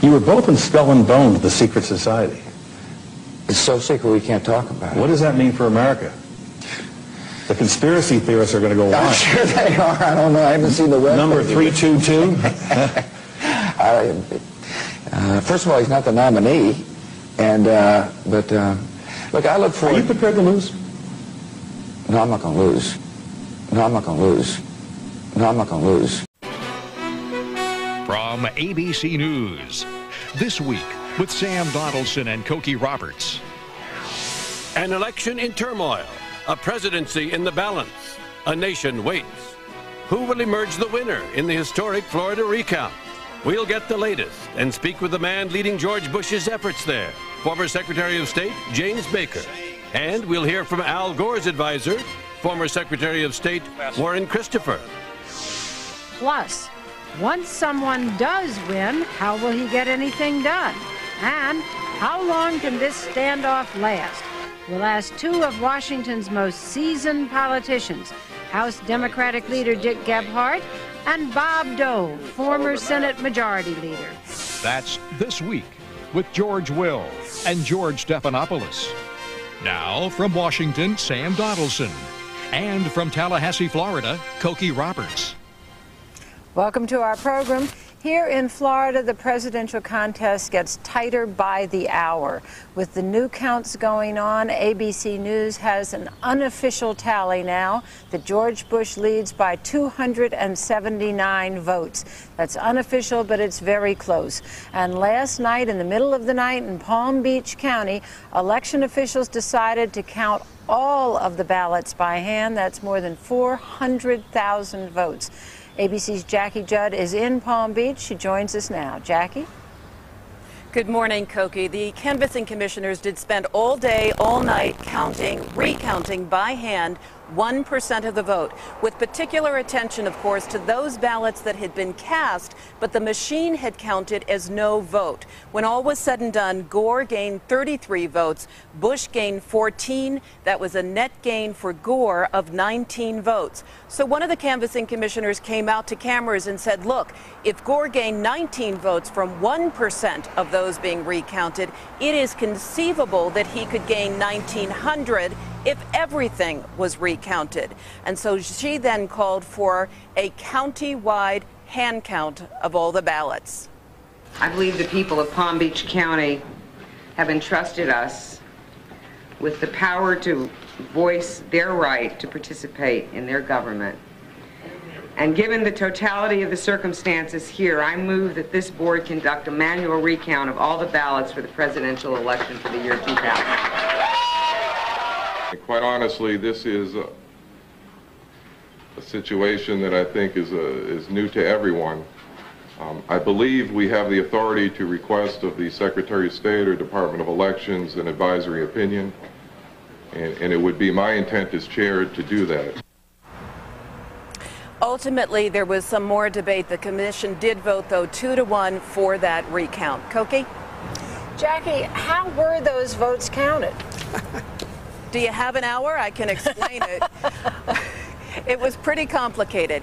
You were both in Skull and Bones, the secret society. It's so secret we can't talk about it. What does that mean for America? The conspiracy theorists are going to go I'm on. sure they are. I don't know. I haven't seen the web. Number 322? First of all, he's not the nominee. And, look, I look forward... Are you prepared to lose? No, I'm not going to lose. No, I'm not going to lose. No, I'm not going to lose. From ABC News, This Week with Sam Donaldson and Cokie Roberts. An election in turmoil, a presidency in the balance, a nation waits. Who will emerge the winner in the historic Florida recount? We'll get the latest and speak with the man leading George Bush's efforts there, former Secretary of State James Baker. And we'll hear from Al Gore's advisor, former Secretary of State Warren Christopher. Plus, once someone does win, how will he get anything done? And how long can this standoff last? We'll ask two of Washington's most seasoned politicians, House Democratic leader Dick Gephardt and Bob Dole, former Senate Majority Leader. That's This Week with George Will and George Stephanopoulos. Now, from Washington, Sam Donaldson. And from Tallahassee, Florida, Cokie Roberts. Welcome to our program. Here in Florida, the presidential contest gets tighter by the hour. With the new counts going on, ABC News has an unofficial tally now that George Bush leads by 279 votes. That's unofficial, but it's very close. And last night, in the middle of the night in Palm Beach County, election officials decided to count all of the ballots by hand. That's more than 400,000 votes. ABC's Jackie Judd is in Palm Beach. She joins us now. Jackie? Good morning, Cokie. The canvassing commissioners did spend all day, all night recounting by hand 1% of the vote, with particular attention, of course, to those ballots that had been cast, but the machine had counted as no vote. When all was said and done, Gore gained 33 votes, Bush gained 14. That was a net gain for Gore of 19 votes. So one of the canvassing commissioners came out to cameras and said, look, if Gore gained 19 votes from 1% of those being recounted, it is conceivable that he could gain 1,900 if everything was recounted. And so she then called for a county-wide hand count of all the ballots. I believe the people of Palm Beach County have entrusted us with the power to voice their right to participate in their government. And given the totality of the circumstances here, I move that this board conduct a manual recount of all the ballots for the presidential election for the year 2000. Quite honestly, this is a situation that I think is new to everyone. I believe we have the authority to request of the Secretary of State or Department of Elections an advisory opinion, and it would be my intent as chair to do that. Ultimately, there was some more debate. The commission did vote, though, 2-1 for that recount. Cokie? Jackie, how were those votes counted? Do you have an hour? I can explain it. It was pretty complicated.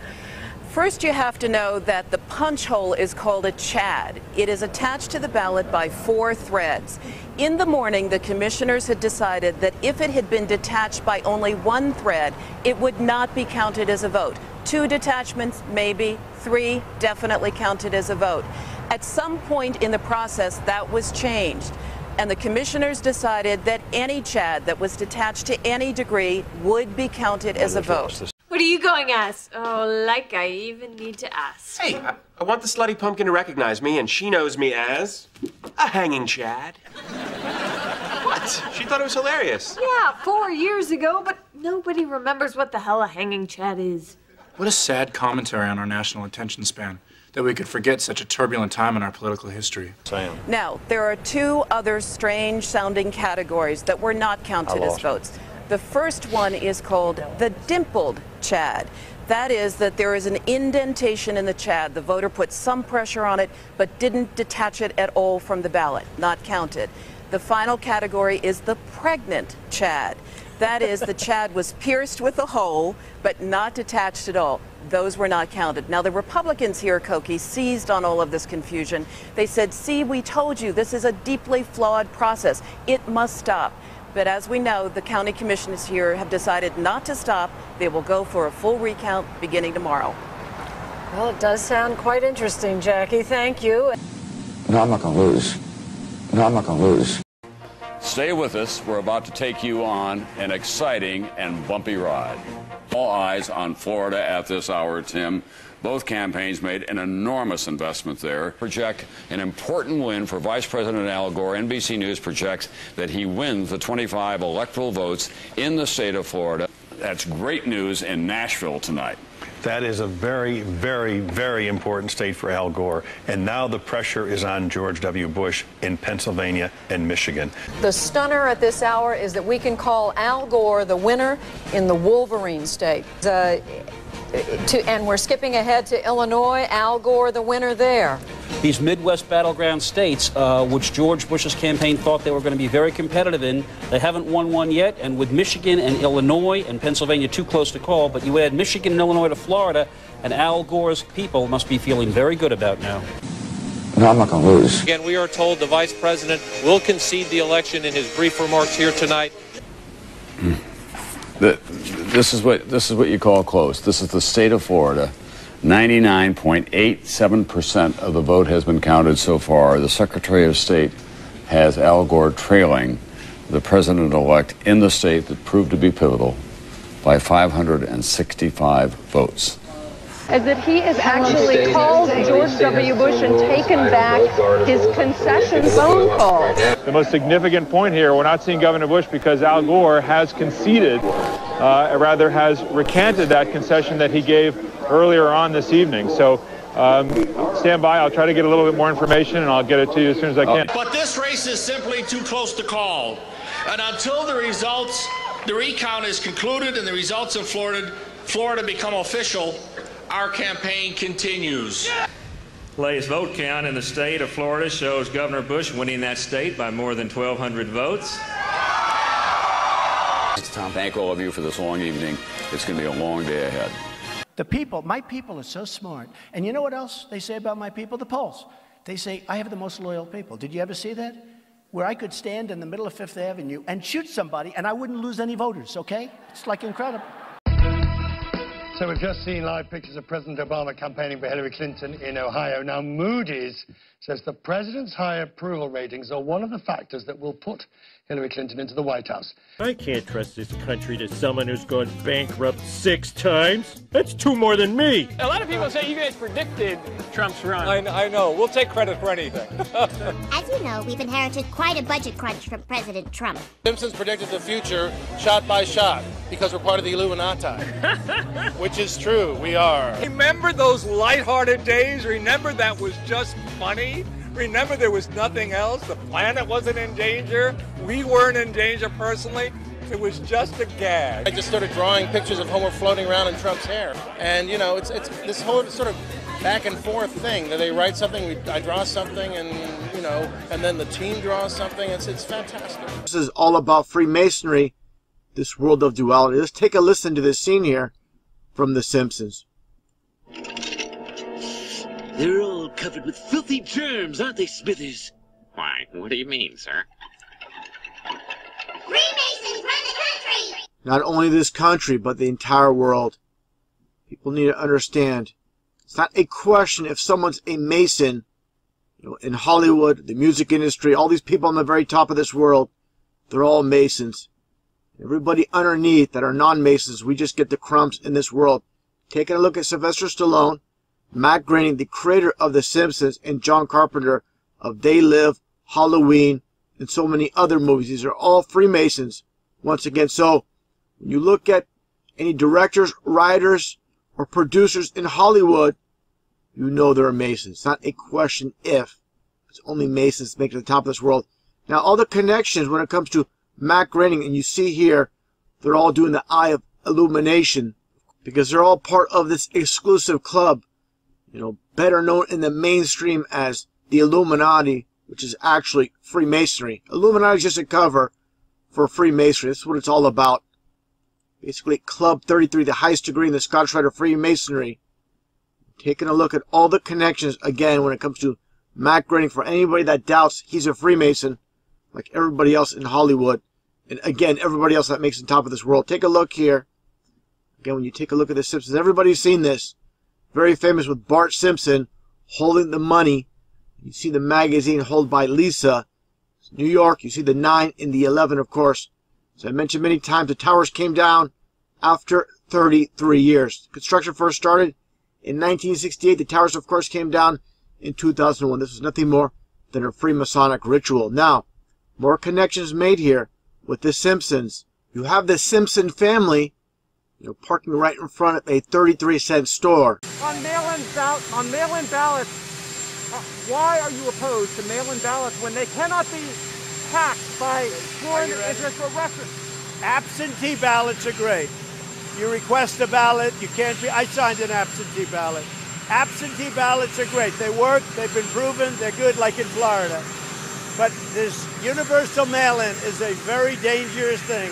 First, you have to know that the punch hole is called a chad. It is attached to the ballot by 4 threads. In the morning, the commissioners had decided that if it had been detached by only 1 thread, it would not be counted as a vote. 2 detachments, maybe. 3 definitely counted as a vote. At some point in the process, that was changed. And the commissioners decided that any chad that was detached to any degree would be counted as a vote. What are you going as? Oh, like I even need to ask. Hey, I want the slutty pumpkin to recognize me, and she knows me as a hanging chad. What? She thought it was hilarious. Yeah, 4 years ago, but nobody remembers what the hell a hanging chad is. What a sad commentary on our national attention span, that we could forget such a turbulent time in our political history. Sam. Now, there are 2 other strange-sounding categories that were not counted as votes. The first one is called the dimpled chad. That is that there is an indentation in the chad. The voter put some pressure on it, but didn't detach it at all from the ballot. Not counted. The final category is the pregnant chad. That is, the chad was pierced with a hole, but not detached at all. those were not counted. Now, the Republicans here, Koki, seized on all of this confusion. They said, see, we told you this is a deeply flawed process. It must stop. But as we know, the county commissioners here have decided not to stop. They will go for a full recount beginning tomorrow. Well, it does sound quite interesting, Jackie. Thank you. No, I'm not going to lose. No, I'm not going to lose. Stay with us. We're about to take you on an exciting and bumpy ride. All eyes on Florida at this hour, Tim. Both campaigns made an enormous investment there. Project an important win for Vice President Al Gore. NBC News projects that he wins the 25 electoral votes in the state of Florida. That's great news in Nashville tonight. That is a very, very, very important state for Al Gore. And now the pressure is on George W. Bush in Pennsylvania and Michigan. The stunner at this hour is that we can call Al Gore the winner in the Wolverine state. And we're skipping ahead to Illinois. Al Gore the winner there. These Midwest battleground states, which George Bush's campaign thought they were going to be very competitive in, they haven't won one yet. And with Michigan and Illinois and Pennsylvania too close to call, but you add Michigan and Illinois to Florida, and Al Gore's people must be feeling very good about now. No, I'm not going to lose. Again, we are told the vice president will concede the election in his brief remarks here tonight. This is what you call close. This is the state of Florida. 99.87% of the vote has been counted so far. The Secretary of State has Al Gore trailing the president-elect in the state that proved to be pivotal by 565 votes. As that he has actually called George W. Bush and taken back his concession phone call. The most significant point here, we're not seeing Governor Bush because Al Gore has conceded, rather has recanted that concession that he gave earlier on this evening. So stand by, I'll try to get a little bit more information and I'll get it to you as soon as I can. But this race is simply too close to call. And until the recount is concluded and the results in Florida become official, our campaign continues. Latest vote count in the state of Florida shows Governor Bush winning that state by more than 1,200 votes. Tom, thank all of you for this long evening. It's going to be a long day ahead. The people, my people are so smart. And you know what else they say about my people? The polls. They say, I have the most loyal people. Did you ever see that? Where I could stand in the middle of Fifth Avenue and shoot somebody and I wouldn't lose any voters, okay? It's like incredible. So we've just seen live pictures of President Obama campaigning for Hillary Clinton in Ohio. Now, Moody's says the president's high approval ratings are one of the factors that will put Hillary Clinton into the White House. I can't trust this country to someone who's gone bankrupt 6 times. That's 2 more than me. A lot of people say you guys predicted Trump's run. I know. We'll take credit for anything. As you know, we've inherited quite a budget crunch from President Trump. Simpsons predicted the future shot by shot because we're part of the Illuminati. Which is true, we are. Remember those lighthearted days? Remember that was just funny? Remember there was nothing else? The planet wasn't in danger. We weren't in danger personally. It was just a gag. I just started drawing pictures of Homer floating around in Trump's hair. And, you know, it's this whole sort of back and forth thing that they write something, I draw something, and, you know, and then the team draws something. It's fantastic. This is all about Freemasonry, this world of duality. Let's take a listen to this scene here from The Simpsons. They're all covered with filthy germs, aren't they, Smithers? Why, what do you mean, sir? Freemasons run the country! Not only this country, but the entire world. People need to understand. It's not a question if someone's a Mason. You know, in Hollywood, the music industry, all these people on the very top of this world, they're all Masons. Everybody underneath that are non-Masons, we just get the crumbs in this world. Taking a look at Sylvester Stallone, Matt Groening, the creator of The Simpsons, and John Carpenter of They Live, Halloween, and so many other movies. These are all Freemasons, once again. So, when you look at any directors, writers, or producers in Hollywood, you know they're Masons. It's not a question if. It's only Masons make it to the top of this world. Now, all the connections when it comes to Matt Groening, and you see here, they're all doing the Eye of Illumination, because they're all part of this exclusive club, you know, better known in the mainstream as the Illuminati, which is actually Freemasonry. Illuminati is just a cover for Freemasonry. That's what it's all about. basically Club 33, the highest degree in the Scottish Rite of Freemasonry. Taking a look at all the connections, again, when it comes to Matt Groening, for anybody that doubts he's a Freemason, like everybody else in Hollywood, and again, everybody else that makes the top of this world. Take a look here. Again, when you take a look at The Simpsons, everybody's seen this. Very famous with Bart Simpson holding the money. You see the magazine held by Lisa. New York, you see the 9 and the 11, of course. As I mentioned many times, the towers came down after 33 years. Construction first started in 1968. The towers, of course, came down in 2001. This was nothing more than a Freemasonic ritual. Now, more connections made here with The Simpsons. You have the Simpson family, parking right in front of a 33-cent store. On mail-in ballots, why are you opposed to mail-in ballots when they cannot be hacked by foreign interest or reference? Absentee ballots are great. You request a ballot, you can't be. I signed an absentee ballot. Absentee ballots are great. They work, they've been proven, they're good, like in Florida. But this universal mail-in is a very dangerous thing.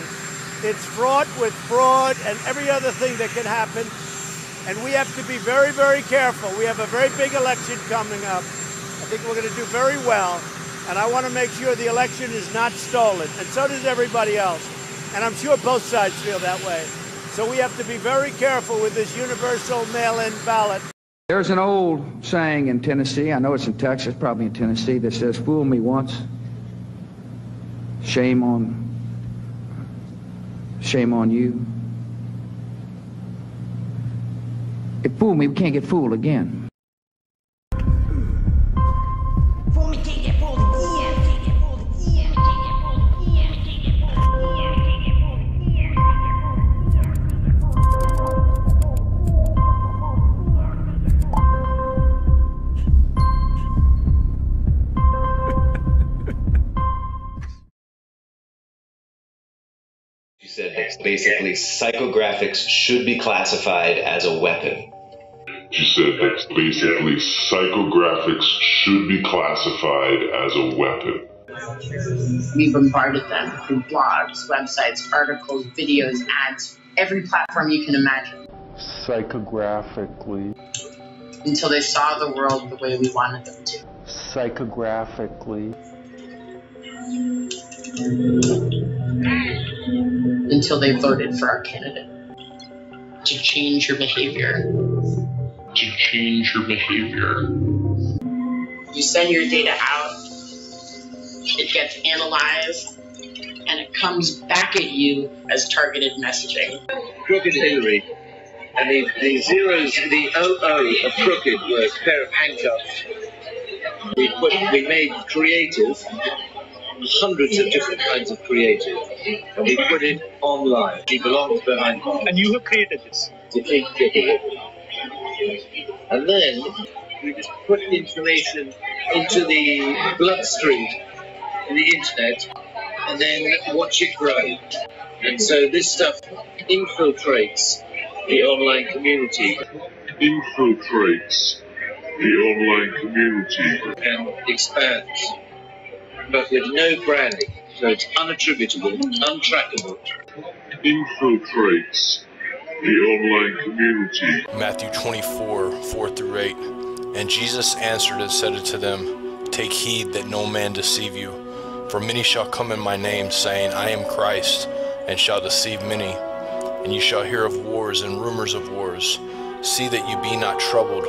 It's fraught with fraud and every other thing that can happen. And we have to be very, very careful. We have a very big election coming up. I think we're going to do very well. And I want to make sure the election is not stolen. And so does everybody else. And I'm sure both sides feel that way. So we have to be very careful with this universal mail-in ballot. There's an old saying in Tennessee, I know it's in Texas, probably in Tennessee, that says, fool me once, shame on you. If fool me, we can't get fooled again. She said that basically psychographics should be classified as a weapon. She said that basically psychographics should be classified as a weapon. We bombarded them through blogs, websites, articles, videos, ads, every platform you can imagine. Psychographically. Until they saw the world the way we wanted them to. Psychographically. Until they voted for our candidate. To change your behavior. To change your behavior. You send your data out, it gets analyzed, and it comes back at you as targeted messaging. Crooked Hillary, and the zeros, the OO of crooked were a pair of handcuffs. We made creative, hundreds of different kinds of creative, and we put it online. She belongs behind it. And you have created this? And then we just put information into the bloodstream in the internet and then watch it grow. And so this stuff infiltrates the online community. And expands. But with no branding. So it's unattributable, untrackable. Infiltrates the online community. Matthew 24, 4-8. And Jesus answered and said unto them, Take heed that no man deceive you. For many shall come in my name, saying, I am Christ, and shall deceive many. And ye shall hear of wars and rumors of wars. See that you be not troubled,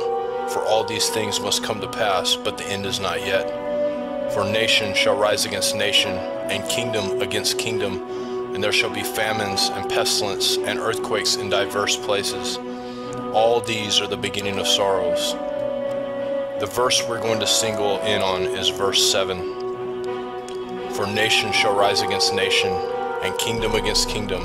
for all these things must come to pass, but the end is not yet. For nation shall rise against nation, and kingdom against kingdom, and there shall be famines and pestilence and earthquakes in diverse places. All these are the beginning of sorrows. The verse we're going to single in on is verse 7. For nation shall rise against nation, and kingdom against kingdom.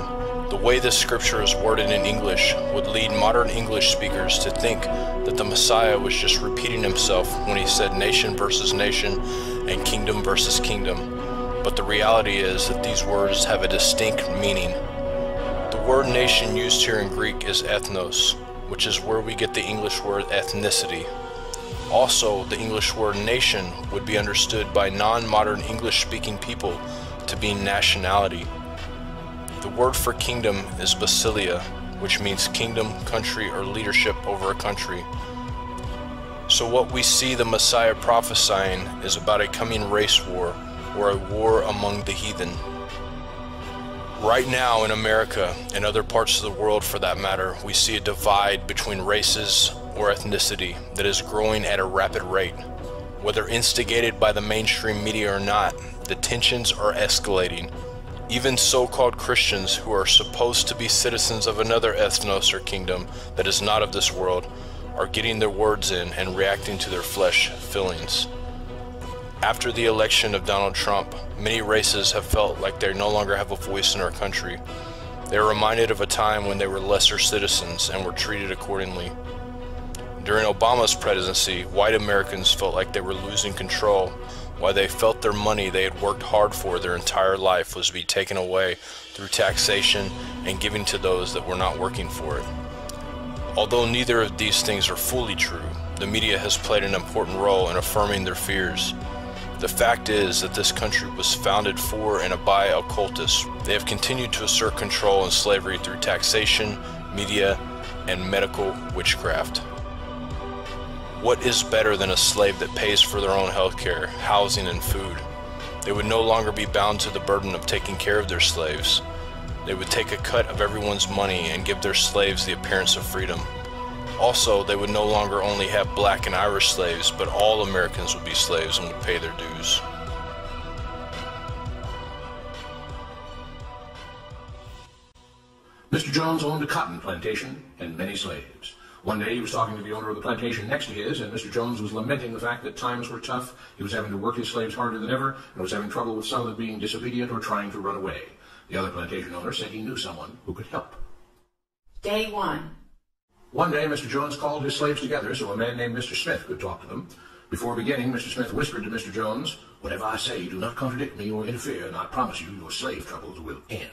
The way this scripture is worded in English would lead modern English speakers to think that the Messiah was just repeating himself when he said nation versus nation and kingdom versus kingdom. But the reality is that these words have a distinct meaning. The word nation used here in Greek is ethnos, which is where we get the English word ethnicity. Also, the English word nation would be understood by non-modern English-speaking people to be nationality. The word for kingdom is basilia, which means kingdom, country, or leadership over a country. So what we see the Messiah prophesying is about a coming race war, or a war among the heathen. Right now in America, and other parts of the world for that matter, we see a divide between races or ethnicity that is growing at a rapid rate. Whether instigated by the mainstream media or not, the tensions are escalating. Even so-called Christians who are supposed to be citizens of another ethnos or kingdom that is not of this world are getting their words in and reacting to their flesh feelings. After the election of Donald Trump, many races have felt like they no longer have a voice in our country. They are reminded of a time when they were lesser citizens and were treated accordingly. During Obama's presidency, white Americans felt like they were losing control, while they felt their money they had worked hard for their entire life was being taken away through taxation and given to those that were not working for it. Although neither of these things are fully true, the media has played an important role in affirming their fears. The fact is that this country was founded for and by occultists. They have continued to assert control and slavery through taxation, media, and medical witchcraft. What is better than a slave that pays for their own health care, housing, and food? They would no longer be bound to the burden of taking care of their slaves. They would take a cut of everyone's money and give their slaves the appearance of freedom. Also, they would no longer only have black and Irish slaves, but all Americans would be slaves and would pay their dues. Mr. Jones owned a cotton plantation and many slaves. One day he was talking to the owner of the plantation next to his, and Mr. Jones was lamenting the fact that times were tough. He was having to work his slaves harder than ever, and was having trouble with some of them being disobedient or trying to run away. The other plantation owner said he knew someone who could help. Day 1. One day, Mr. Jones called his slaves together so a man named Mr. Smith could talk to them. Before beginning, Mr. Smith whispered to Mr. Jones, "Whatever I say, do not contradict me or interfere, and I promise you your slave troubles will end."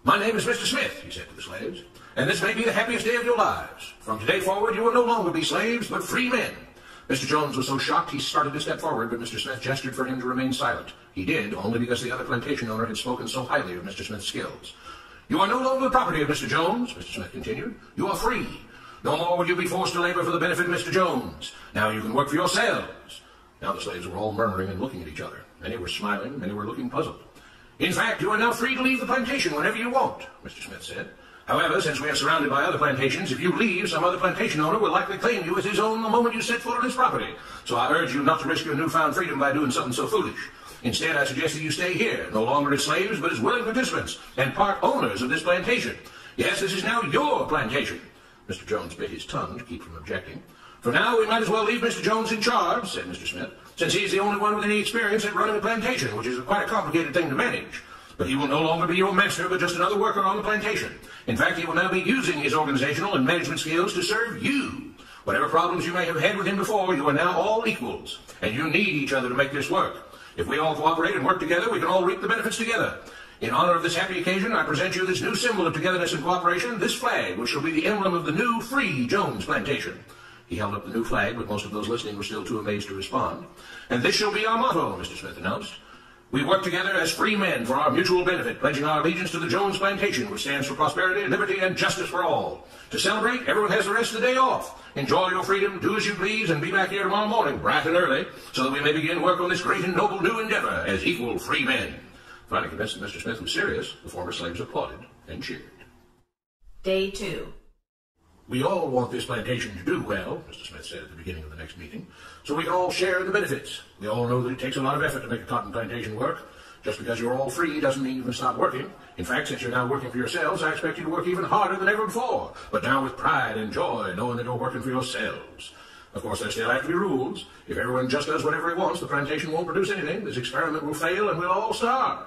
"My name is Mr. Smith," he said to the slaves, "and this may be the happiest day of your lives. From today forward, you will no longer be slaves, but free men." Mr. Jones was so shocked he started to step forward, but Mr. Smith gestured for him to remain silent. He did, only because the other plantation owner had spoken so highly of Mr. Smith's skills. "You are no longer the property of Mr. Jones," Mr. Smith continued. "You are free. No more will you be forced to labor for the benefit of Mr. Jones. Now you can work for yourselves." Now the slaves were all murmuring and looking at each other. Many were smiling, many were looking puzzled. "In fact, you are now free to leave the plantation whenever you want," Mr. Smith said. "However, since we are surrounded by other plantations, if you leave, some other plantation owner will likely claim you as his own the moment you set foot on his property. So I urge you not to risk your newfound freedom by doing something so foolish. Instead, I suggest that you stay here, no longer as slaves, but as willing participants and part owners of this plantation. Yes, this is now your plantation." Mr. Jones bit his tongue to keep from objecting. "For now, we might as well leave Mr. Jones in charge," said Mr. Smith, "since he is the only one with any experience at running a plantation, which is quite a complicated thing to manage. But he will no longer be your master, but just another worker on the plantation. In fact, he will now be using his organizational and management skills to serve you. Whatever problems you may have had with him before, you are now all equals, and you need each other to make this work. If we all cooperate and work together, we can all reap the benefits together. In honor of this happy occasion, I present you this new symbol of togetherness and cooperation, this flag, which shall be the emblem of the new free Jones plantation." He held up the new flag, but most of those listening were still too amazed to respond. "And this shall be our motto," Mr. Smith announced. "We work together as free men for our mutual benefit, pledging our allegiance to the Jones plantation, which stands for prosperity, liberty, and justice for all. To celebrate, everyone has the rest of the day off. Enjoy your freedom, do as you please, and be back here tomorrow morning, bright and early, so that we may begin work on this great and noble new endeavor as equal free men." Finally convinced that Mr. Smith was serious, the former slaves applauded and cheered. Day 2. "We all want this plantation to do well," Mr. Smith said at the beginning of the next meeting, "so we can all share the benefits. We all know that it takes a lot of effort to make a cotton plantation work. Just because you're all free doesn't mean you can stop working. In fact, since you're now working for yourselves, I expect you to work even harder than ever before, but now with pride and joy, knowing that you're working for yourselves. Of course, there still have to be rules. If everyone just does whatever he wants, the plantation won't produce anything. This experiment will fail, and we'll all starve.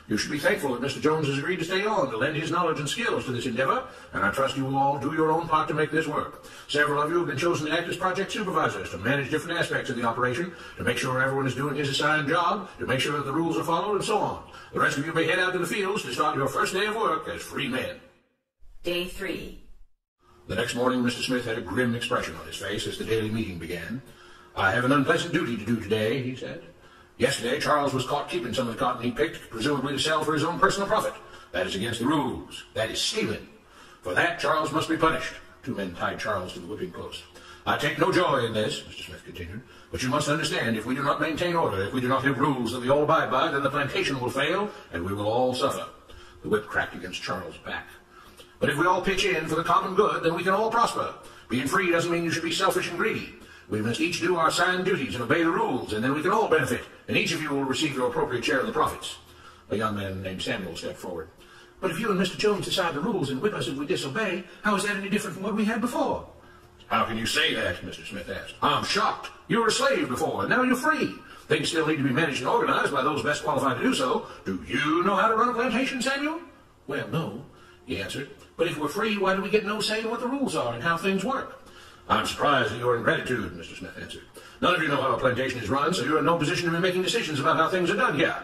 You should be thankful that Mr. Jones has agreed to stay on to lend his knowledge and skills to this endeavor, and I trust you will all do your own part to make this work. Several of you have been chosen to act as project supervisors to manage different aspects of the operation, to make sure everyone is doing his assigned job, to make sure that the rules are followed, and so on. The rest of you may head out to the fields to start your first day of work as free men." Day 3. The next morning, Mr. Smith had a grim expression on his face as the daily meeting began. "I have an unpleasant duty to do today," he said. "Yesterday, Charles was caught keeping some of the cotton he picked, presumably to sell for his own personal profit. That is against the rules. That is stealing. For that, Charles must be punished. 2 men tied Charles to the whipping post. I take no joy in this, Mr. Smith continued, but you must understand, if we do not maintain order, if we do not have rules that we all abide by, then the plantation will fail, and we will all suffer. The whip cracked against Charles' back. But if we all pitch in for the common good, then we can all prosper. Being free doesn't mean you should be selfish and greedy. We must each do our assigned duties and obey the rules, and then we can all benefit, and each of you will receive your appropriate share of the profits. A young man named Samuel stepped forward. But if you and Mr. Jones decide the rules and whip us if we disobey, how is that any different from what we had before? How can you say that? Mr. Smith asked. I'm shocked. You were a slave before, and now you're free. Things still need to be managed and organized by those best qualified to do so. Do you know how to run a plantation, Samuel? Well, no, he answered. But if we're free, why do we get no say in what the rules are and how things work? I'm surprised at your ingratitude, Mr. Smith answered. None of you know how a plantation is run, so you're in no position to be making decisions about how things are done here.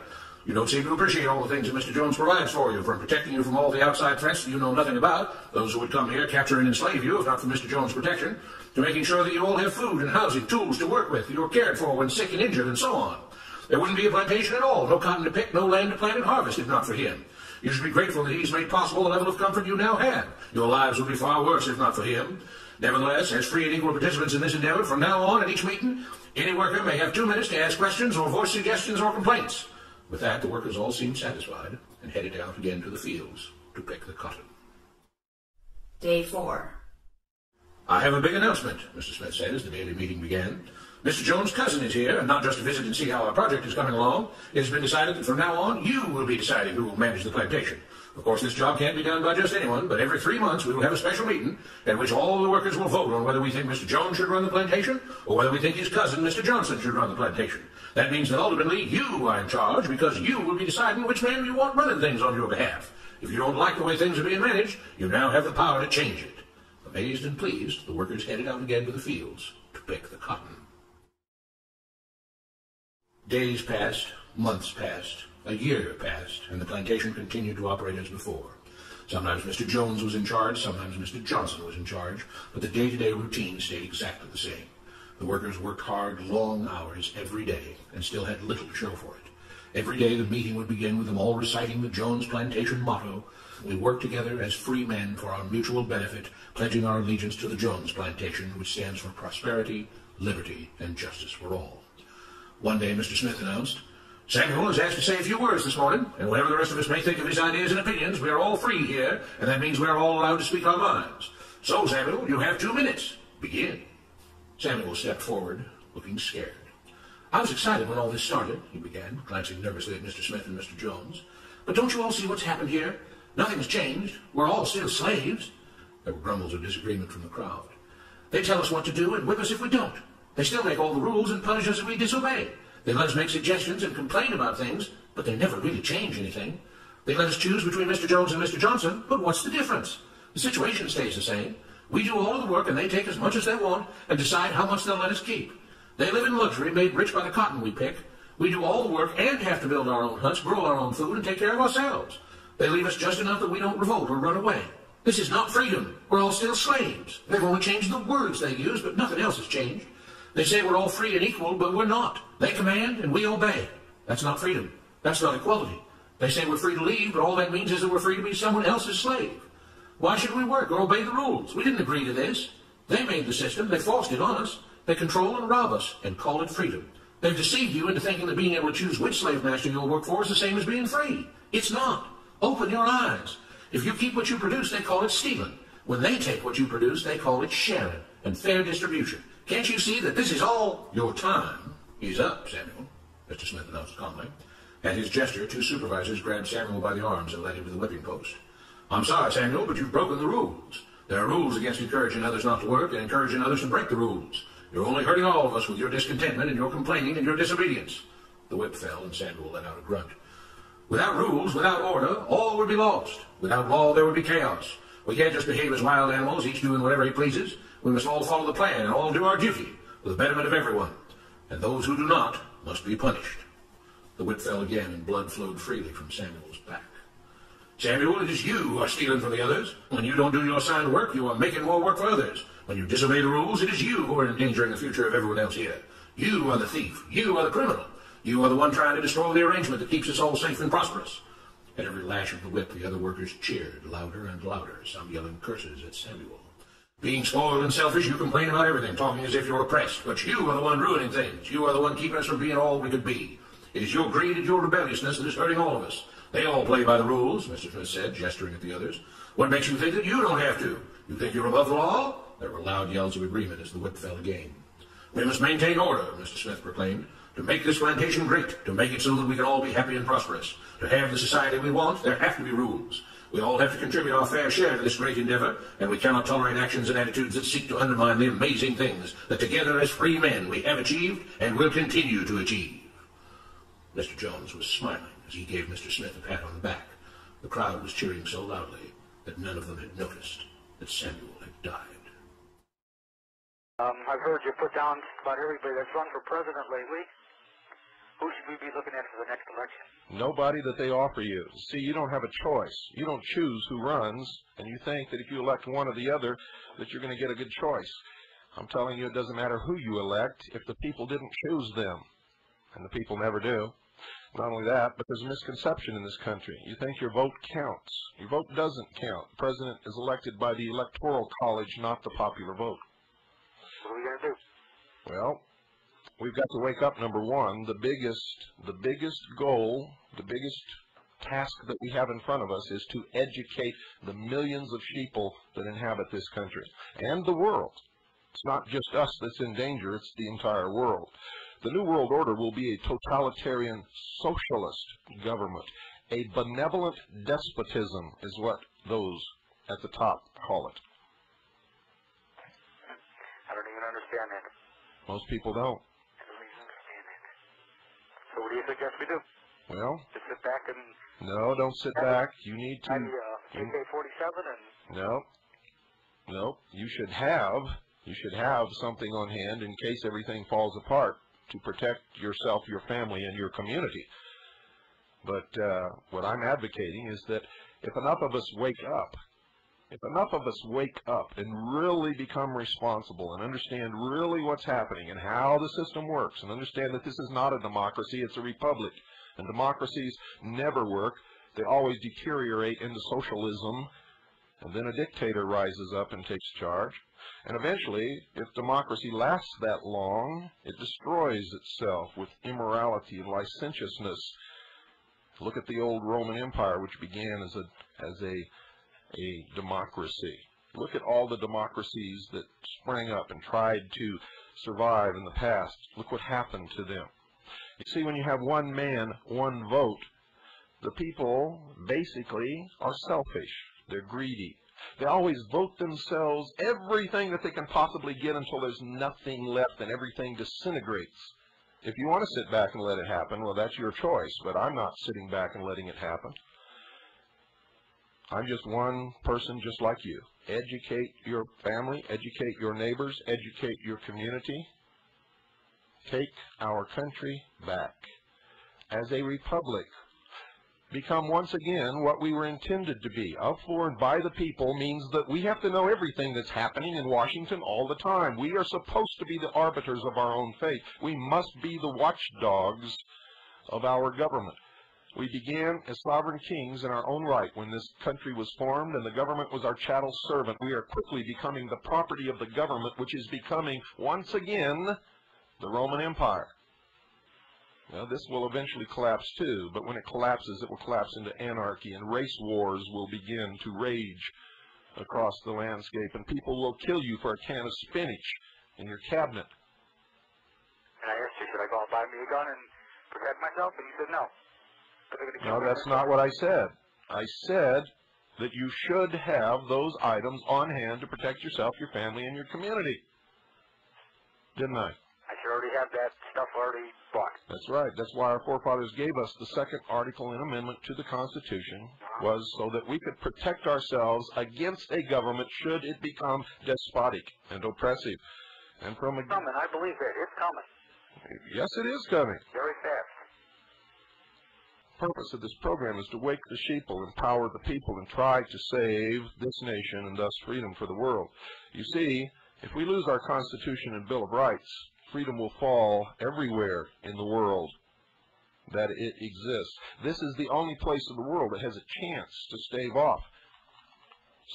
You don't seem to appreciate all the things that Mr. Jones provides for you, from protecting you from all the outside threats that you know nothing about, those who would come here, capture and enslave you, if not for Mr. Jones' protection, to making sure that you all have food and housing, tools to work with, you're cared for when sick and injured, and so on. There wouldn't be a plantation at all, no cotton to pick, no land to plant and harvest, if not for him. You should be grateful that he's made possible the level of comfort you now have. Your lives would be far worse if not for him. Nevertheless, as free and equal participants in this endeavor, from now on at each meeting, any worker may have 2 minutes to ask questions or voice suggestions or complaints. With that, the workers all seemed satisfied and headed out again to the fields to pick the cotton. Day 4. I have a big announcement, Mr. Smith said as the daily meeting began. Mr. Jones' cousin is here, and not just to visit and see how our project is coming along. It has been decided that from now on, you will be deciding who will manage the plantation. Of course, this job can't be done by just anyone, but every 3 months we will have a special meeting at which all the workers will vote on whether we think Mr. Jones should run the plantation or whether we think his cousin, Mr. Johnson, should run the plantation. That means that ultimately you are in charge because you will be deciding which man you want running things on your behalf. If you don't like the way things are being managed, you now have the power to change it. Amazed and pleased, the workers headed out again to the fields to pick the cotton. Days passed, months passed, a year passed, and the plantation continued to operate as before. Sometimes Mr. Jones was in charge, sometimes Mr. Johnson was in charge, but the day-to-day routine stayed exactly the same. The workers worked hard, long hours every day, and still had little to show for it. Every day the meeting would begin with them all reciting the Jones Plantation motto, "We work together as free men for our mutual benefit, pledging our allegiance to the Jones Plantation, which stands for prosperity, liberty, and justice for all." One day Mr. Smith announced, "Samuel is asked to say a few words this morning, and whatever the rest of us may think of his ideas and opinions, we are all free here, and that means we are all allowed to speak our minds. So, Samuel, you have 2 minutes. Begin." Samuel stepped forward, looking scared. "I was excited when all this started," he began, glancing nervously at Mr. Smith and Mr. Jones. "But don't you all see what's happened here? Nothing's changed. We're all still slaves." There were grumbles of disagreement from the crowd. "They tell us what to do and whip us if we don't. They still make all the rules and punish us if we disobey. They let us make suggestions and complain about things, but they never really change anything. They let us choose between Mr. Jones and Mr. Johnson, but what's the difference? The situation stays the same. We do all of the work and they take as much as they want and decide how much they'll let us keep. They live in luxury, made rich by the cotton we pick. We do all the work and have to build our own huts, grow our own food, and take care of ourselves. They leave us just enough that we don't revolt or run away. This is not freedom. We're all still slaves. They've only changed the words they use, but nothing else has changed. They say we're all free and equal, but we're not. They command and we obey. That's not freedom. That's not equality. They say we're free to leave, but all that means is that we're free to be someone else's slave. Why should we work or obey the rules? We didn't agree to this. They made the system. They forced it on us. They control and rob us and call it freedom. They've deceived you into thinking that being able to choose which slave master you'll work for is the same as being free. It's not. Open your eyes. If you keep what you produce, they call it stealing. When they take what you produce, they call it sharing and fair distribution. Can't you see that this is all your time? He's up, Samuel, Mr. Smith announced calmly. At his gesture, 2 supervisors grabbed Samuel by the arms and led him to the whipping post. "I'm sorry, Samuel, but you've broken the rules. There are rules against encouraging others not to work and encouraging others to break the rules. You're only hurting all of us with your discontentment and your complaining and your disobedience." The whip fell and Samuel let out a grunt. "Without rules, without order, all would be lost. Without law, there would be chaos. We can't just behave as wild animals, each doing whatever he pleases. We must all follow the plan and all do our duty for the betterment of everyone. And those who do not must be punished." The whip fell again and blood flowed freely from Samuel's back. "Samuel, it is you who are stealing from the others. When you don't do your assigned work, you are making more work for others. When you disobey the rules, it is you who are endangering the future of everyone else here. You are the thief. You are the criminal. You are the one trying to destroy the arrangement that keeps us all safe and prosperous. At every lash of the whip, the other workers cheered louder and louder, some yelling curses at Samuel. Being spoiled and selfish, you complain about everything, talking as if you're oppressed. But you are the one ruining things. You are the one keeping us from being all we could be. It is your greed and your rebelliousness that is hurting all of us. They all play by the rules, Mr. Smith said, gesturing at the others. What makes you think that you don't have to? You think you're above the law? There were loud yells of agreement as the whip fell again. We must maintain order, Mr. Smith proclaimed, to make this plantation great, to make it so that we can all be happy and prosperous. To have the society we want, there have to be rules. We all have to contribute our fair share to this great endeavor, and we cannot tolerate actions and attitudes that seek to undermine the amazing things that together as free men we have achieved and will continue to achieve. Mr. Jones was smiling as he gave Mr. Smith a pat on the back. The crowd was cheering so loudly that none of them had noticed that Samuel had died. I've heard you put down about everybody that's run for president lately. Who should we be looking at for the next election? Nobody that they offer you. See, you don't have a choice. You don't choose who runs, and you think that if you elect one or the other, that you're going to get a good choice. I'm telling you, it doesn't matter who you elect if the people didn't choose them, and the people never do. Not only that, but there's a misconception in this country. You think your vote counts. Your vote doesn't count. The president is elected by the Electoral College, not the popular vote. What are we going to do? Well, we've got to wake up, number one. The biggest goal, the biggest task that we have in front of us is to educate the millions of sheeple that inhabit this country and the world. It's not just us that's in danger, it's the entire world. The New World Order will be a totalitarian socialist government. A benevolent despotism is what those at the top call it. I don't even understand that. Most people don't. I don't even understand that. So what do you suggest we do? Well, Just sit back and... no, don't sit back. You need to... AK-47 and... No. You should have something on hand in case everything falls apart to protect yourself, your family, and your community. But what I'm advocating is that if enough of us wake up and really become responsible and understand really what's happening and how the system works and understand that this is not a democracy, it's a republic, and democracies never work, they always deteriorate into socialism, and then a dictator rises up and takes charge. And eventually, if democracy lasts that long, it destroys itself with immorality and licentiousness. Look at the old Roman Empire, which began as a democracy. Look at all the democracies that sprang up and tried to survive in the past. Look what happened to them. You see, when you have one man, one vote, the people basically are selfish. They're greedy. They always vote themselves everything that they can possibly get until there's nothing left and everything disintegrates. If you want to sit back and let it happen, well, that's your choice, but I'm not sitting back and letting it happen. I'm just one person just like you. Educate your family, educate your neighbors, educate your community. Take our country back. As a republic, become once again what we were intended to be. Of, for, and by the people means that we have to know everything that's happening in Washington all the time. We are supposed to be the arbiters of our own fate. We must be the watchdogs of our government. We began as sovereign kings in our own right when this country was formed and the government was our chattel servant. We are quickly becoming the property of the government, which is becoming once again the Roman Empire. Now, this will eventually collapse too, but when it collapses, it will collapse into anarchy, and race wars will begin to rage across the landscape, and people will kill you for a can of spinach in your cabinet. And I asked you, should I go and buy me a gun and protect myself? And you said no. No, that's not what I said. I said that you should have those items on hand to protect yourself, your family, and your community. Didn't I? I should already have that stuff already bought. That's right. That's why our forefathers gave us the second article and amendment to the Constitution, was so that we could protect ourselves against a government should it become despotic and oppressive. And from It's coming. I believe it. It's coming. Yes, it is coming. Very fast. The purpose of this program is to wake the sheeple, empower the people, and try to save this nation and thus freedom for the world. You see, if we lose our Constitution and Bill of Rights, freedom will fall everywhere in the world. that it exists. This is the only place in the world that has a chance to stave off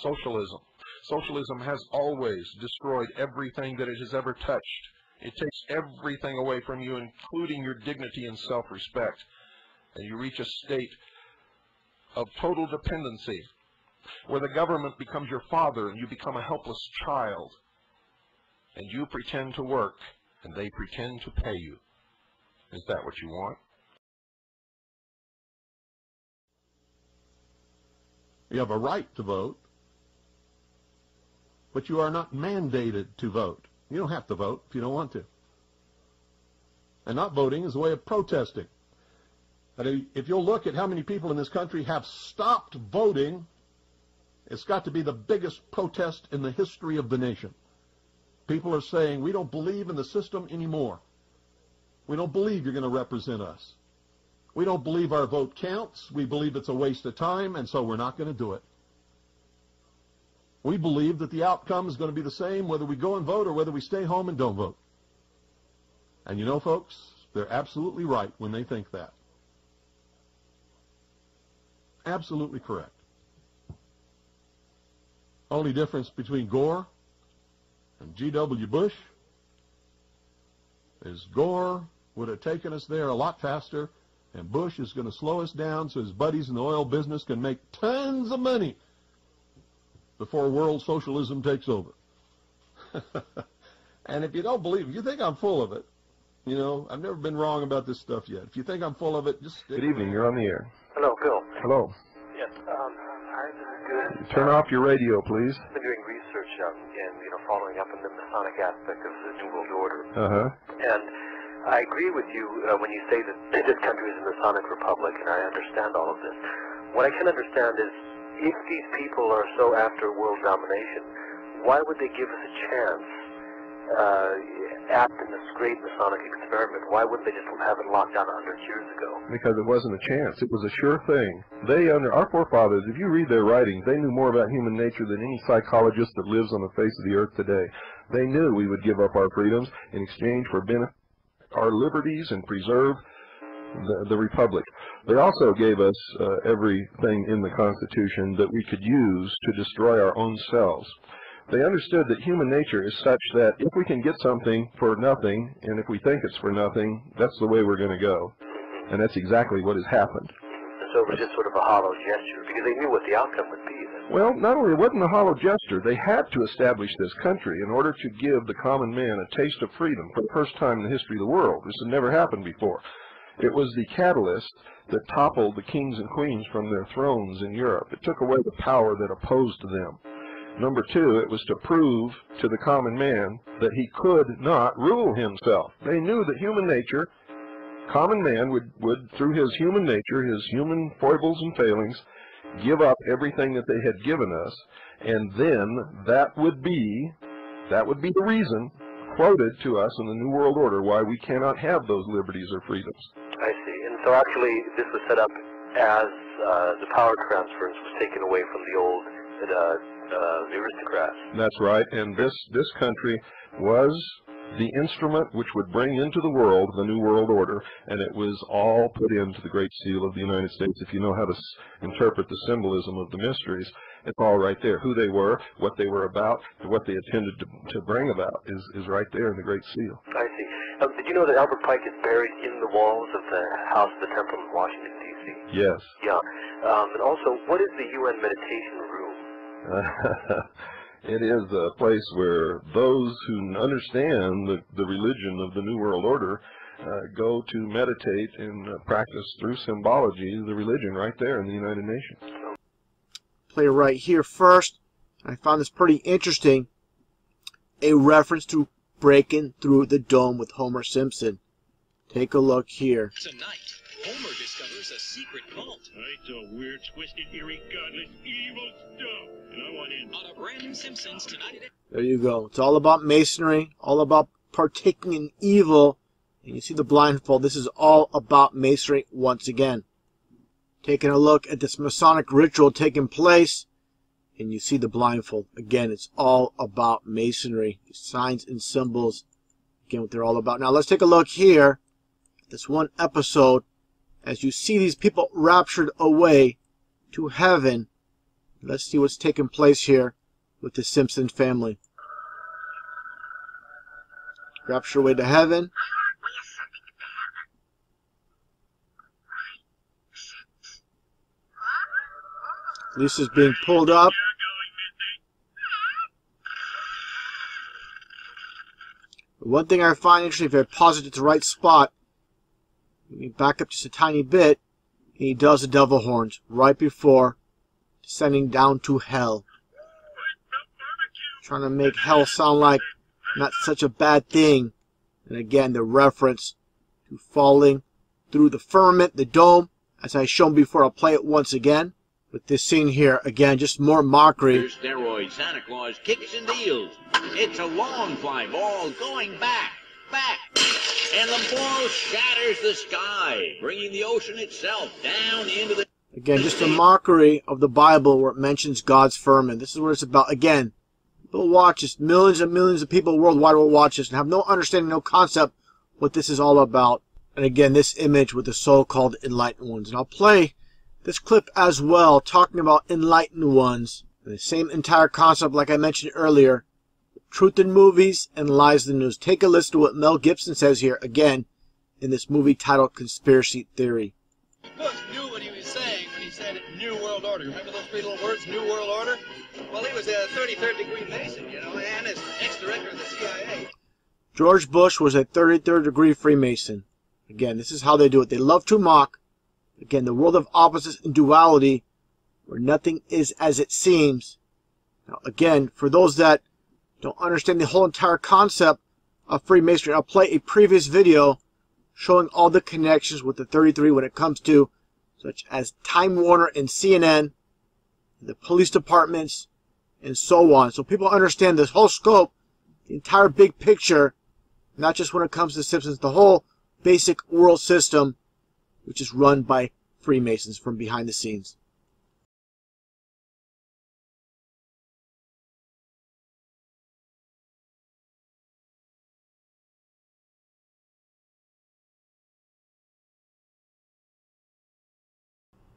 socialism. Socialism has always destroyed everything that it has ever touched. It takes everything away from you, including your dignity and self-respect. And you reach a state of total dependency, where the government becomes your father and you become a helpless child. And you pretend to work, and they pretend to pay you. Is that what you want? You have a right to vote, but you are not mandated to vote. You don't have to vote if you don't want to. And not voting is a way of protesting. But if you'll look at how many people in this country have stopped voting, it's got to be the biggest protest in the history of the nation. People are saying, we don't believe in the system anymore. We don't believe you're going to represent us. We don't believe our vote counts. We believe it's a waste of time, and so we're not going to do it. We believe that the outcome is going to be the same whether we go and vote or whether we stay home and don't vote. And you know, folks, they're absolutely right when they think that. Absolutely correct. Only difference between Gore and G.W. Bush is Gore would have taken us there a lot faster, and Bush is going to slow us down so his buddies in the oil business can make tons of money before world socialism takes over. And if you don't believe, if you think I'm full of it, you know, I've never been wrong about this stuff yet. If you think I'm full of it, just stick. Good evening, you're on the air. Hello, Bill. Hello. Yes, Turn off your radio, please. I've been doing research and, following up on the Masonic aspect of the New World Order. Uh-huh. And I agree with you when you say that this country is a Masonic republic, and I understand all of this. What I can understand is, if these people are so after world domination, why would they give us a chance in this great Masonic experiment? Why wouldn't they just have it locked down 100 years ago? Because it wasn't a chance. It was a sure thing. They, under our forefathers, if you read their writings, they knew more about human nature than any psychologist that lives on the face of the earth today. They knew we would give up our freedoms in exchange for our liberties and preserve the Republic. They also gave us everything in the Constitution that we could use to destroy our own selves. They understood that human nature is such that if we can get something for nothing, and if we think it's for nothing, that's the way we're going to go. And that's exactly what has happened. So it was just sort of a hollow gesture, because they knew what the outcome would be. Well, not only wasn't a hollow gesture, they had to establish this country in order to give the common man a taste of freedom for the first time in the history of the world. This had never happened before. It was the catalyst that toppled the kings and queens from their thrones in Europe. It took away the power that opposed them. Number two, it was to prove to the common man that he could not rule himself. They knew that human nature, common man would through his human nature, his human foibles and failings, give up everything that they had given us, and then that would be the reason quoted to us in the New World Order why we cannot have those liberties or freedoms. I see. And so actually this was set up as the power transference was taken away from the old the aristocrats. That's right, and this country was the instrument which would bring into the world the New World Order, and it was all put into the Great Seal of the United States. If you know how to interpret the symbolism of the mysteries, it's all right there. Who they were, what they were about, and what they intended to bring about is right there in the Great Seal. I see. Did you know that Albert Pike is buried in the walls of the House of the Temple in Washington, D.C.? Yes. Yeah. And also, what is the UN meditation room? It is a place where those who understand the religion of the New World Order go to meditate and practice through symbology the religion right there in the United Nations. Play right here first. I found this pretty interesting. A reference to breaking through the dome with Homer Simpson. Take a look here. Tonight, Homer discovers a secret vault. It's a weird, twisted, eerie, godless, evil stuff. And I want in. On a brand new Simpsons tonight at... There you go. It's all about masonry, all about partaking in evil. And you see the blindfold. This is all about masonry once again. Taking a look at this Masonic ritual taking place. And you see the blindfold. Again, it's all about masonry. Signs and symbols. Again, what they're all about. Now, let's take a look here. This one episode as you see these people raptured away to heaven. Let's see what's taking place here with the Simpson family. Raptured away to heaven. Lisa's being pulled up. One thing I find interesting, if I pause it at the right spot, let me back up just a tiny bit, and he does the devil horns right before descending down to hell. Trying to make hell sound like not such a bad thing. And again, the reference to falling through the firmament, the dome, as I shown before. I'll play it once again. With this scene here, again, just more mockery. Steroid Santa Claus kicks and deals. It's a long fly ball going back, and the ball shatters the sky, bringing the ocean itself down into the... Again, just a mockery of the Bible where it mentions God's firmament. This is what it's about. Again, people watch this. Millions and millions of people worldwide will watch this and have no understanding, no concept what this is all about. And again, this image with the so-called enlightened ones. And I'll play this clip as well, talking about enlightened ones. The same entire concept like I mentioned earlier. Truth in movies and lies in the news. Take a listen to what Mel Gibson says here, again, in this movie titled Conspiracy Theory. Bush knew what he was saying when he said New World Order. Remember those three little words, New World Order? Well, he was a 33rd degree Mason, you know, and as ex-director of the CIA. George Bush was a 33rd degree Freemason. Again, this is how they do it. They love to mock. Again, the world of opposites and duality, where nothing is as it seems. Now, again, for those that don't understand the whole entire concept of Freemasonry, I'll play a previous video showing all the connections with the 33 when it comes to such as Time Warner and CNN, the police departments, and so on. So people understand this whole scope, the entire big picture, not just when it comes to Simpsons, the whole basic world system, which is run by Freemasons from behind the scenes.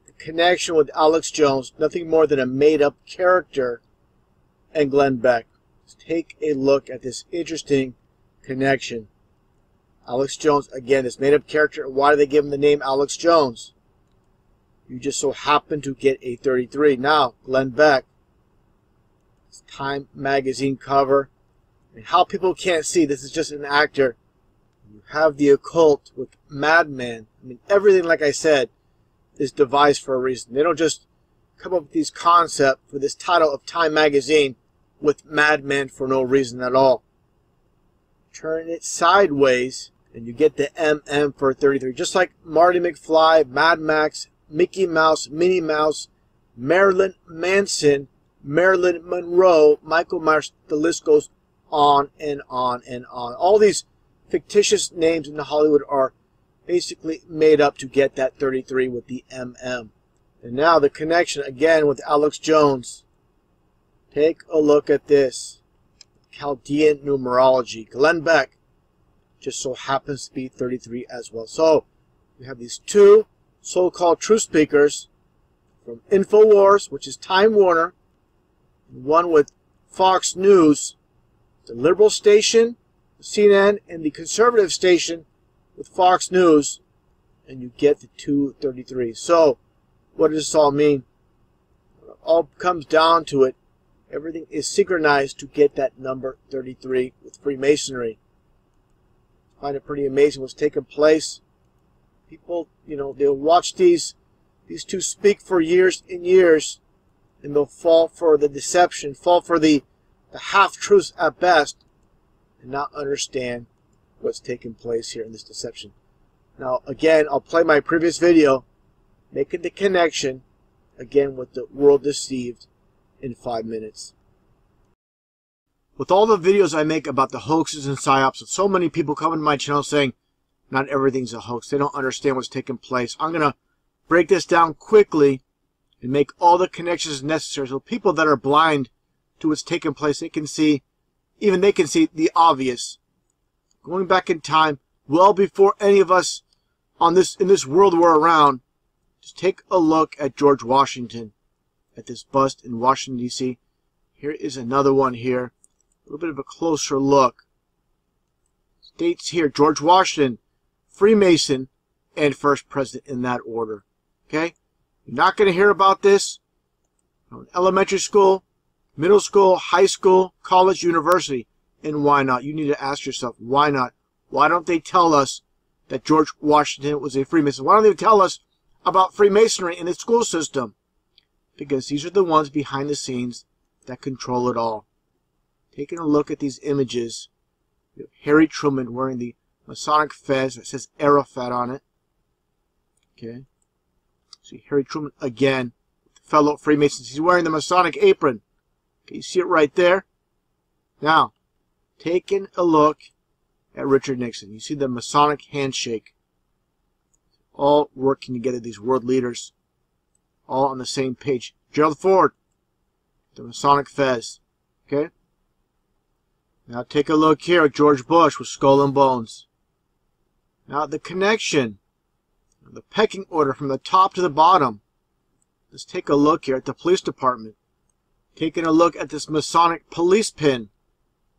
The connection with Alex Jones, nothing more than a made-up character, and Glenn Beck. Let's take a look at this interesting connection. Alex Jones, again, this made-up character. Why do they give him the name Alex Jones? You just so happen to get a 33. Now, Glenn Beck, this Time magazine cover, and how people can't see, this is just an actor. You have the occult with Madman. I mean, everything, like I said, is devised for a reason. They don't just come up with these concepts for this title of Time magazine with Madman for no reason at all. Turn it sideways, and you get the MM for 33. Just like Marty McFly, Mad Max, Mickey Mouse, Minnie Mouse, Marilyn Manson, Marilyn Monroe, Michael Myers, the list goes on and on and on. All these fictitious names in Hollywood are basically made up to get that 33 with the MM. And now the connection again with Alex Jones. Take a look at this. Chaldean numerology. Glenn Beck just so happens to be 33 as well. So we have these two so-called truth speakers from InfoWars, which is Time Warner, and one with Fox News, the liberal station, CNN, and the conservative station with Fox News, and you get the 233. So what does this all mean? It all comes down to it. Everything is synchronized to get that number 33 with Freemasonry. I find it pretty amazing what's taking place. People, you know, they'll watch these two speak for years and years, and they'll fall for the deception, fall for the half-truths at best, and not understand what's taking place here in this deception. Now, again, I'll play my previous video, making the connection, again, with the world deceived, in 5 minutes. With all the videos I make about the hoaxes and psyops, so many people come into my channel saying not everything's a hoax. They don't understand what's taking place. I'm going to break this down quickly and make all the connections necessary so people that are blind to what's taking place, they can see, even they can see the obvious. Going back in time, well before any of us in this world we're around, just take a look at George Washington, at this bust in Washington, D.C. Here is another one here. A little bit of a closer look. States here, George Washington, Freemason, and first president in that order. Okay? You're not going to hear about this in elementary school, middle school, high school, college, university. And why not? You need to ask yourself, why not? Why don't they tell us that George Washington was a Freemason? Why don't they tell us about Freemasonry in the school system? Because these are the ones behind the scenes that control it all. Taking a look at these images, you have Harry Truman wearing the Masonic fez that says Arafat on it. Okay. See Harry Truman again, fellow Freemasons. He's wearing the Masonic apron. Okay, you see it right there? Now, taking a look at Richard Nixon. You see the Masonic handshake. All working together, these world leaders. All on the same page. Gerald Ford, the Masonic fez. Okay? Now take a look here at George Bush with Skull and Bones. Now the connection, the pecking order from the top to the bottom. Let's take a look here at the police department. Taking a look at this Masonic police pin.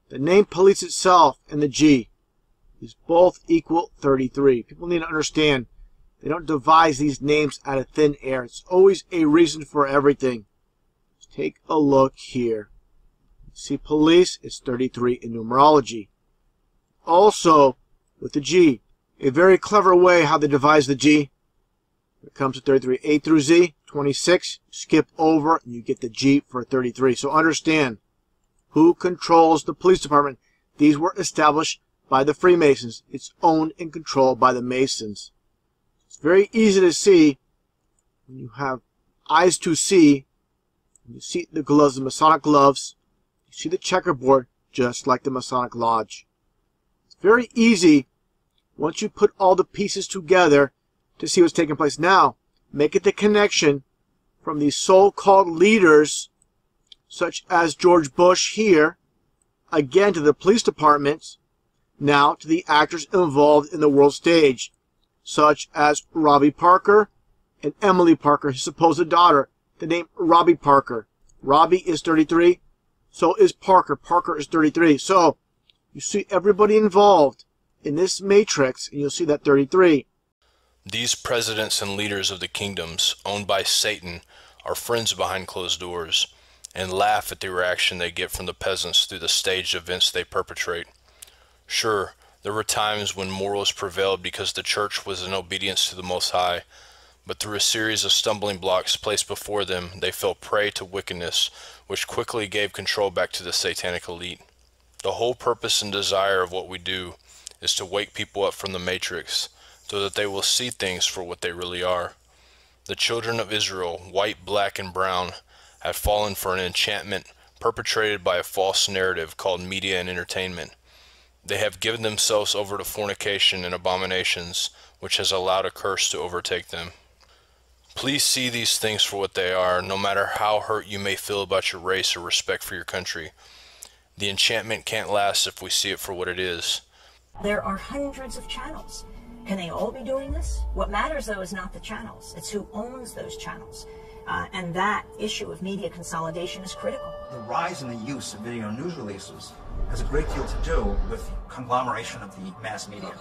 The name police itself and the G. These both equal 33. People need to understand they don't devise these names out of thin air. It's always a reason for everything. Let's take a look here. See police is 33 in numerology. Also, with the G, a very clever way how they devise the G. It comes to 33. A through Z, 26. Skip over and you get the G for 33. So understand who controls the police department. These were established by the Freemasons. It's owned and controlled by the Masons. It's very easy to see when you have eyes to see. You see the gloves, the Masonic gloves. You see the checkerboard, just like the Masonic Lodge. It's very easy, once you put all the pieces together, to see what's taking place. Now, make it the connection from these so-called leaders, such as George Bush here, again to the police departments, now to the actors involved in the world stage, such as Robbie Parker and Emily Parker, his supposed daughter, the name Robbie Parker. Robbie is 33. So is Parker. Parker is 33. So, you see everybody involved in this matrix, and you'll see that 33. These presidents and leaders of the kingdoms, owned by Satan, are friends behind closed doors, and laugh at the reaction they get from the peasants through the staged events they perpetrate. Sure, there were times when morals prevailed because the church was in obedience to the Most High, but through a series of stumbling blocks placed before them, they fell prey to wickedness, which quickly gave control back to the satanic elite. The whole purpose and desire of what we do is to wake people up from the matrix, so that they will see things for what they really are. The children of Israel, white, black, and brown, have fallen for an enchantment perpetrated by a false narrative called media and entertainment. They have given themselves over to fornication and abominations, which has allowed a curse to overtake them. Please see these things for what they are, no matter how hurt you may feel about your race or respect for your country. The enchantment can't last if we see it for what it is. There are hundreds of channels. Can they all be doing this? What matters, though, is not the channels. It's who owns those channels. And that issue of media consolidation is critical. The rise in the use of video news releases has a great deal to do with conglomeration of the mass media.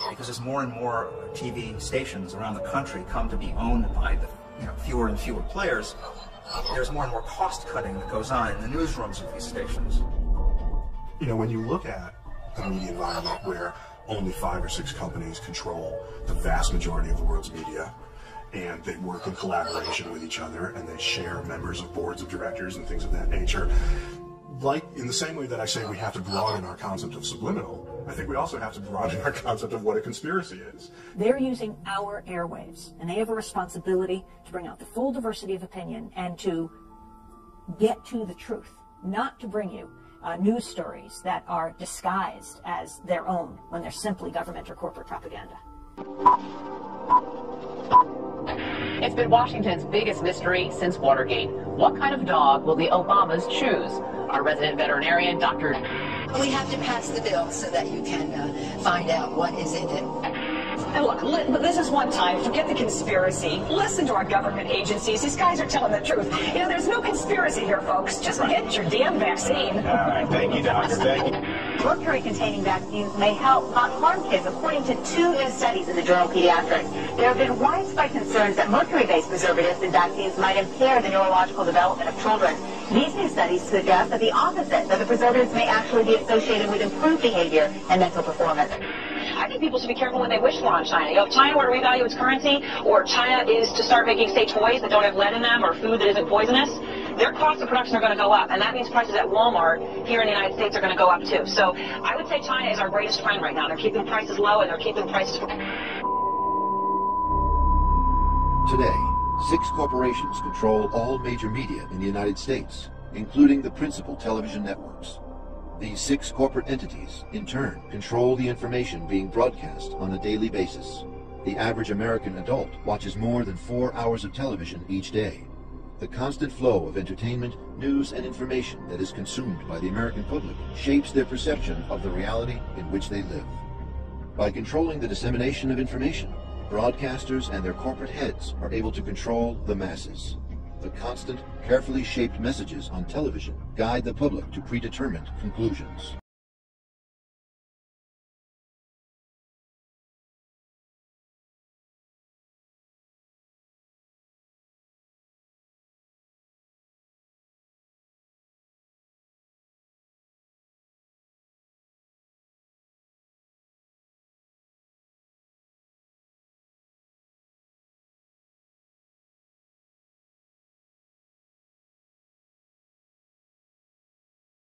Because as more and more TV stations around the country come to be owned by the fewer and fewer players, there's more and more cost cutting that goes on in the newsrooms of these stations. You know, when you look at a media environment where only 5 or 6 companies control the vast majority of the world's media, and they work in collaboration with each other, and they share members of boards of directors and things of that nature. Like, in the same way that I say we have to broaden our concept of subliminal, I think we also have to broaden our concept of what a conspiracy is. They're using our airwaves, and they have a responsibility to bring out the full diversity of opinion and to get to the truth, not to bring you news stories that are disguised as their own when they're simply government or corporate propaganda. It's been Washington's biggest mystery since Watergate. What kind of dog will the Obamas choose? Our resident veterinarian, Dr. We have to pass the bill so that you can find out what is in it. And look, this is one time. Forget the conspiracy. Listen to our government agencies. These guys are telling the truth. You know, there's no conspiracy here, folks. Just get your damn vaccine. All right, thank you, doctor. Thank you. Mercury-containing vaccines may help, not harm kids, according to 2 new studies in the journal Pediatrics. There have been widespread concerns that mercury-based preservatives in vaccines might impair the neurological development of children. These new studies suggest that the opposite, that the preservatives may actually be associated with improved behavior and mental performance. I think people should be careful what they wish for on China. You know, if China were to revalue its currency, or China is to start making, say, toys that don't have lead in them or food that isn't poisonous, their costs of production are going to go up, and that means prices at Walmart here in the United States are going to go up too. So I would say China is our greatest friend right now. They're keeping prices low, and they're keeping prices. Today, 6 corporations control all major media in the United States, including the principal television networks. These 6 corporate entities, in turn, control the information being broadcast on a daily basis. The average American adult watches more than 4 hours of television each day. The constant flow of entertainment, news, and information that is consumed by the American public shapes their perception of the reality in which they live. By controlling the dissemination of information, broadcasters and their corporate heads are able to control the masses. The constant, carefully shaped messages on television guide the public to predetermined conclusions.